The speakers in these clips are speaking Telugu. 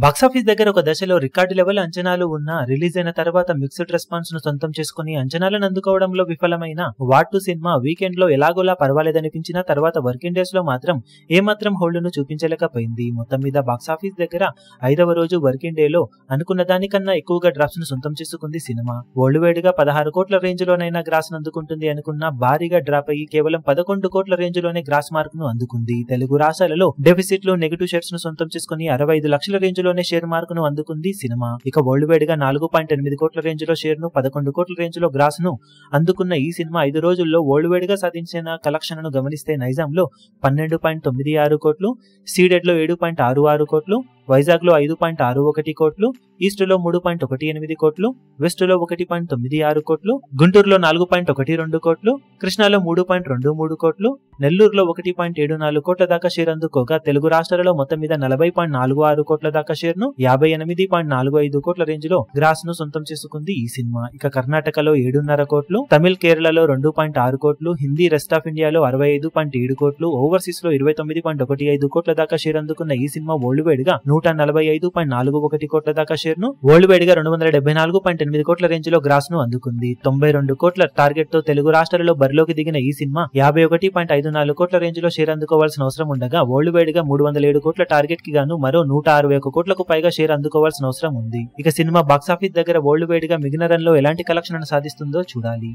బాక్సాఫీస్ దగ్గర ఒక దశలో రికార్డు లెవెల్ అంచనాలు ఉన్న రిలీజ్ అయిన తర్వాత మిక్స్డ్ రెస్పాన్స్ ను సొంతం చేసుకుని అంచనాలను అందుకోవడంలో విఫలమైన వాట్ 2 సినిమా వీకెండ్ లో ఎలాగోలా పర్వాలేదనిపించినా తర్వాత వర్కింగ్ డేస్ లో మాత్రం ఏమాత్రం హోల్డ్ ను చూపించలేకపోయింది. మొత్తం మీద బాక్సాఫీస్ దగ్గర 5వ రోజు వర్కింగ్ డే లో అనుకున్న దానికన్నా ఎక్కువగా డ్రాప్స్ ను సొంతం చేసుకుంది సినిమా. వరల్డ్ వైడ్ గా 16 కోట్ల రేంజ్ లోనైనా గ్రాస్ ను అందుకుంటుంది అనుకున్న భారీగా డ్రాప్ అయ్యి కేవలం 11 కోట్ల రేంజ్ లోనే గ్రాస్ మార్క్ ను అందుకుంది. తెలుగు రాష్ట్రాలలో డెఫిసిట్ లో నెగటివ్ షేర్స్ ను సొంతం చేసుకుని 65 లక్షల రేంజ్ లోనే షేర్ మార్క్ ను అందుకుంది సినిమా. ఇక వరల్డ్ వైడ్ గా 4.8 కోట్ల రేంజ్ లో షేర్ ను 11 కోట్ల రేంజ్ లో గ్రాస్ ను అందుకున్న ఈ సినిమా 5 రోజుల్లో వరల్డ్ వైడ్ గా సాధించిన కలెక్షన్ ను గమనిస్తే నైజాం లో 12.96 కోట్లు, సీడెడ్ లో 7.66 కోట్లు, వైజాగ్ లో 5.61 కోట్లు, ఈస్ట్ లో 3.18 కోట్లు, వెస్ట్ లో 1.96 కోట్లు, గుంటూరులో 4.12 కోట్లు, కృష్ణాలో 3.23 కోట్లు, నెల్లూరులో 1.74 కోట్ల దాకా షేర్ అందుకోగా తెలుగు రాష్ట్రాలలో మొత్తం మీద 40.46 కోట్ల దాకా షేర్ ను 58.45 కోట్ల రేంజ్ లో గ్రాస్ ను సొంతం చేసుకుంది ఈ సినిమా. ఇక కర్ణాటకలో 7.5 కోట్లు, తమిళ్ కేరళలో 2.6 కోట్లు, హిందీ రెస్ట్ ఆఫ్ ఇండియాలో 65.7 కోట్లు, ఓవర్సీస్ లో 29.15 కోట్ల దాకా షేర్ అందుకున్న ఈ సినిమా వరల్డ్ వైడ్ గా 145.41 కోట్ల దాకా షేర్ ను వరల్డ్ వైడ్ గా 274.8 కోట్ల రేంజ్ లో గ్రాస్ ను అందుకుంది. 92 కోట్ల టార్గెట్ తో తెలుగు రాష్ట్రాలలో బరిలోకి దిగిన ఈ సినిమా 51.54 కోట్ల రేంజ్ లో షేర్ అందుకోవాల్సిన అవసరం ఉండగా వరల్డ్ వైడ్ గా 307 కోట్ల టార్గెట్ కి గాను మరో 161 కోట్లకు పైగా షేర్ అందుకోవాల్సిన అవసరం ఉంది. ఇక సినిమా బాక్సాఫీస్ దగ్గర వరల్డ్ వైడ్ గా మిగిలిన రన్ లో ఎలాంటి కలెక్షన్ సాధిస్తుందో చూడాలి.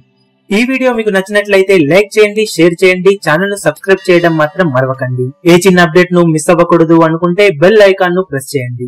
ఈ వీడియో మీకు నచ్చినట్లయితే లైక్ చేయండి, షేర్ చేయండి, ఛానల్ ను సబ్స్క్రైబ్ చేయడం మాత్రం మరవకండి. ఏ చిన్న అప్డేట్ ను మిస్ అవ్వకూడదు అనుకుంటే బెల్ ఐకాన్ ను ప్రెస్ చేయండి.